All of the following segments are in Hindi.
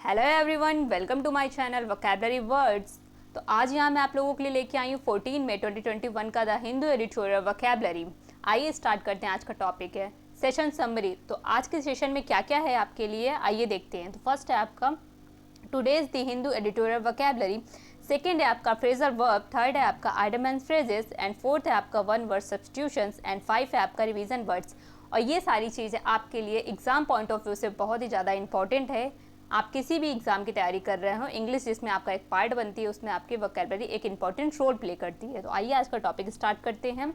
Hello everyone, welcome to my channel vocabulary words. तो आज यहाँ मैं आप लोगों के लिए लेके आई हूँ 14 मई 2021 का द हिंदू एडिटोरियल वोकैबुलरी। आइए स्टार्ट करते हैं। आज का टॉपिक है सेशन समरी। तो आज के सेशन में क्या क्या है आपके लिए, आइए देखते हैं। तो फर्स्ट है आपका today's the Hindu editorial vocabulary, second है आपका फ्रेजल वर्ब, थर्ड है आपका item and phrases, and fourth है आपका one word substitutions, and five है आपका रिवीजन वर्ड्स। और ये सारी चीज़ें आपके लिए एग्जाम पॉइंट ऑफ व्यू से बहुत ही ज़्यादा इंपॉर्टेंट है। आप किसी भी एग्जाम की तैयारी कर रहे हो, इंग्लिश जिसमें आपका एक पार्ट बनती है, उसमें आपकी वोकैबुलरी एक इंपॉर्टेंट रोल प्ले करती है। तो आइए आज का टॉपिक स्टार्ट करते हैं।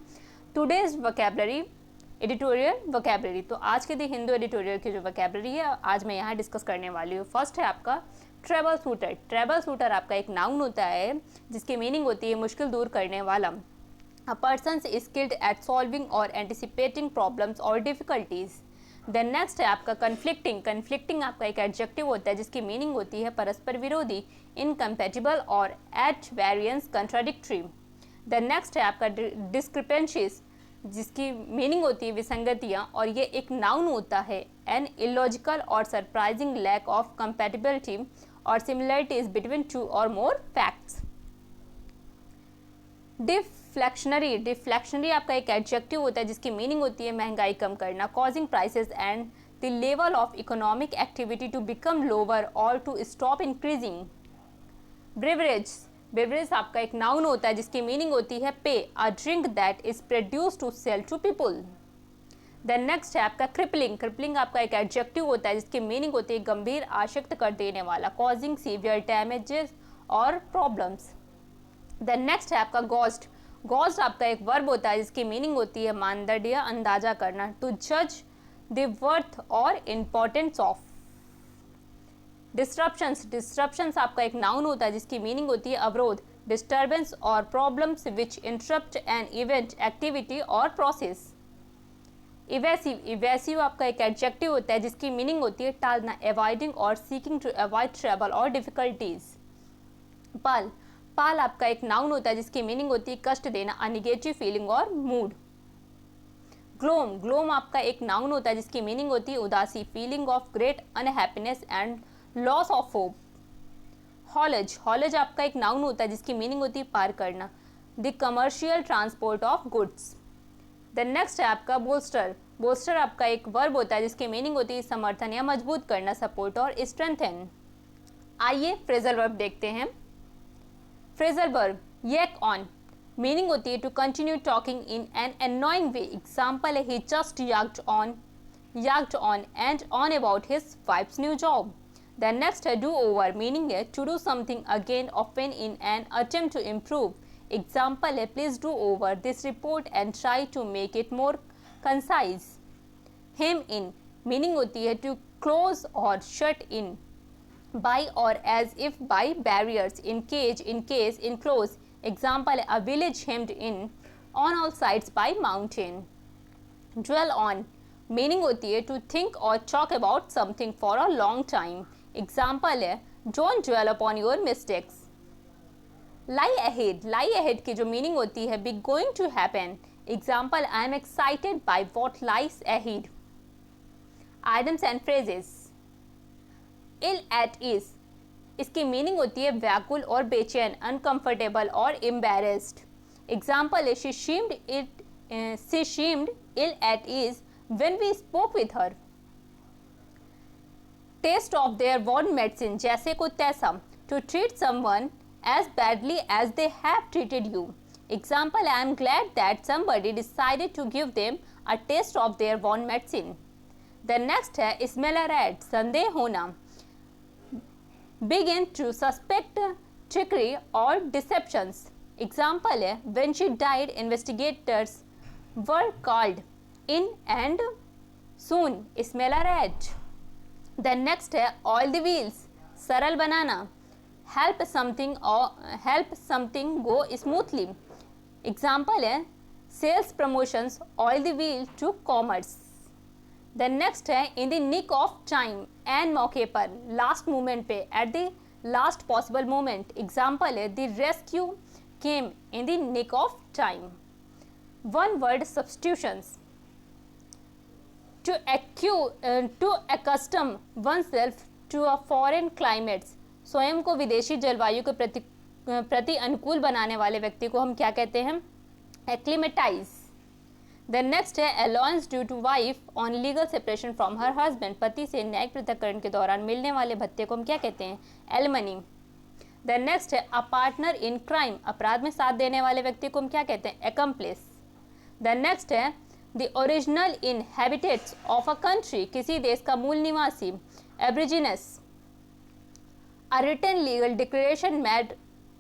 Today's vocabulary editorial vocabulary. तो आज के दी हिंदू एडिटोरियल की जो वोकैबुलरी है आज मैं यहाँ डिस्कस करने वाली हूँ। फर्स्ट है आपका ट्रैवल शूटर। ट्रैवल शूटर आपका एक नाउन होता है जिसकी मीनिंग होती है मुश्किल दूर करने वाला। A person skilled eight solving और एंटिसिपेटिंग प्रॉब्लम्स और डिफिकल्टीज। देन नेक्स्ट है आपका कन्फ्लिक्टिंग। कन्फ्लिक्टिंग आपका एक एडजेक्टिव होता है जिसकी मीनिंग होती है परस्पर विरोधी, इनकम्पैटिबल और at variance, contradictory. Then next है आपका डिस्क्रिपेंसीज जिसकी मीनिंग होती है विसंगतियाँ, और ये एक नाउन होता है। एन इलॉजिकल और सरप्राइजिंग लैक ऑफ कंपैटिबिलिटी और सिमिलरिटीज बिटवीन टू और मोर फैक्ट्स। डिफ्लेक्शनरी। डिफ्लेक्शनरी आपका एक एडजेक्टिव होता है जिसकी मीनिंग होती है महंगाई कम करना, causing prices and the level of economic activity to become lower और to stop increasing. Beverage. Beverage आपका एक नाउन होता है जिसकी मीनिंग होती है पे, a drink that is produce to sell to people. Then next है आपका क्रिपलिंग। क्रिपलिंग आपका एक एडजेक्टिव होता है जिसकी मीनिंग होती है गंभीर, आसक्त कर देने वाला, कॉजिंग सीवियर डैमेजेस और प्रॉब्लम्स। देन नेक्स्ट है आपका गोस्ट। गोस्ट आपका एक वर्ब होता है जिसकी मीनिंग होती है मानदंड या अंदाजा करना, टू जज द वर्थ और इम्पोर्टेंस ऑफ। डिस्ट्रप्शंस। डिस्ट्रप्शंस आपका एक नाउन होता है जिसकी मीनिंग होती है अवरोध, डिस्टर्बेंस और problems which interrupt an event, activity और प्रोसेस। इवेसिव। इवेसिव आपका एक एडजेक्टिव होता है जिसकी मीनिंग होती है टालना, अवॉइडिंग और सीकिंग टू अवॉइड ट्रबल और डिफिकल्टीज। पाल। पाल आपका एक नाउन होता है जिसकी मीनिंग होती है कष्ट देना, अ नेगेटिव फीलिंग और मूड। ग्लोम। ग्लोम आपका एक नाउन होता है जिसकी मीनिंग होती है उदासी, feeling of great unhappiness and loss of hope. Haulage. Haulage आपका एक नाउन होता है जिसकी मीनिंग होती है पार करना, the commercial transport of goods. Then next है आपका बोल्स्टर। बोल्स्टर आपका एक वर्ब होता है जिसकी मीनिंग होती है समर्थन या मजबूत करना, सपोर्ट और स्ट्रेंथन। आइए फ्रेजल वर्ब देखते हैं। Phrasal verb yak on, meaning होती है to continue talking in an annoying way. Example है he just yacked on and on about his wife's new job. Then next है do over, मीनिंग है to do something again often in an attempt to improve. Example है please do over this report and try to make it more concise. Hem in, meaning होती है to close or shut in by or as if by barriers, encage, encase, enclose. Example a village hemmed in on all sides by mountain. Dwell on, meaning होती है to think or talk about something for a long time. Example है don't dwell upon your mistakes. Lie ahead. Lie ahead की जो मीनिंग होती है be going to happen. Example I am excited by what lies ahead. Items and phrases. Ill at ease, इसकी मीनिंग होती है व्याकुल और बेचैन, अनकंफर्टेबल और एम्बैरेस्ड। एग्जाम्पल है she seemed ill at ease when we spoke with her. Taste of their own medicine, जैसे को तैसा, to treat someone as badly as they have treated you. Example I am glad that somebody decided to give them a taste of their own medicine. Then next है स्मेल अ रैट, संदेह होना, begin to suspect trickery or deceptions. Example है when she died investigators were called in and soon smell a rat. Then next है all the wheels, सरल बनाना, help something go smoothly. Example है sales promotions all the wheel to commerce. Then next है in the nick of time, एन मौके पर, लास्ट मोमेंट पे, at the last possible moment. Example है the rescue came in the nick of time. One word substitutions, to accustom oneself to a foreign climates, स्वयं को विदेशी जलवायु के प्रति अनुकूल बनाने वाले व्यक्ति को हम क्या कहते हैं? एक्लिमेटाइज। देन नेक्स्ट है allowance due to wife on legal separation from her husband, पति से न्यायिक पृथक्करण के दौरान मिलने वाले भत्ते को हम क्या कहते हैं? एलिमनी। देन नेक्स्ट है अ पार्टनर इन क्राइम, अपराध में साथ देने वाले व्यक्ति को हम क्या कहते हैं? एक्म्प्लिस। देन नेक्स्ट है the original inhabitants of a country, किसी देश का मूल निवासी, aborigines. A written legal declaration made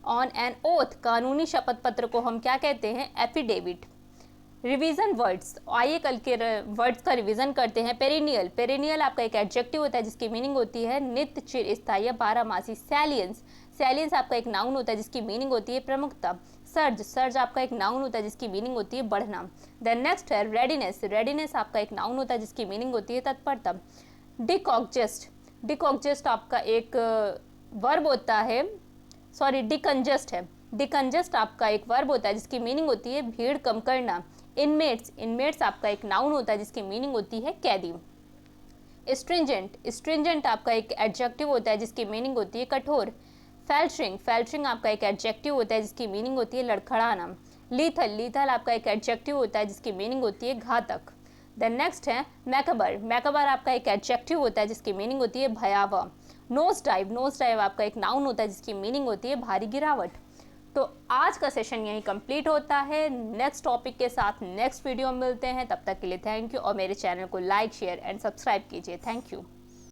on an oath, कानूनी शपथ पत्र को हम क्या कहते हैं? एफिडेविट। रिवीजन वर्ड्स, आइए कल के वर्ड्स का रिवीजन करते हैं। पेरिनियल, पेरिनियल आपका एक एडजेक्टिव होता है जिसकी मीनिंग होती है नित्य, चिरस्थायी, बारहमासी। सैलियंस, सैलियंस आपका एक नाउन होता है जिसकी मीनिंग होती है प्रमुखता। सर्ज, सर्ज आपका एक नाउन होता है जिसकी मीनिंग होती है बढ़ना। देन नेक्स्ट है रेडिनेस, रेडिनेस आपका एक नाउन होता है जिसकी मीनिंग होती है तत्परता। डिकॉन्जेस्ट, डिकॉन्जेस्ट आपका एक वर्ब होता है, सॉरी डिकंजस्ट है। डिकंजस्ट आपका एक वर्ब होता है जिसकी मीनिंग होती है भीड़ कम करना। इनमेट्स, इनमेट्स आपका एक नाउन होता है जिसकी मीनिंग होती है कैदी। स्ट्रिंजेंट, स्ट्रिंजेंट आपका एक एडजेक्टिव होता है जिसकी मीनिंग होती है कठोर। फेल्टरिंग, फेल्टरिंग आपका एक एडजेक्टिव होता है जिसकी मीनिंग होती है लड़खड़ाना। लीथल, लीथल आपका एक एडजेक्टिव होता है जिसकी मीनिंग होती है घातक। देन नेक्स्ट है मैकबर, मैकबर आपका एक एडजेक्टिव होता है जिसकी मीनिंग होती है भयावह। नोज डाइव, नोज डाइव आपका एक नाउन होता है जिसकी मीनिंग होती है भारी गिरावट। तो आज का सेशन यहीं कंप्लीट होता है। नेक्स्ट टॉपिक के साथ नेक्स्ट वीडियो में मिलते हैं, तब तक के लिए थैंक यू और मेरे चैनल को लाइक, शेयर एंड सब्सक्राइब कीजिए। Thank you.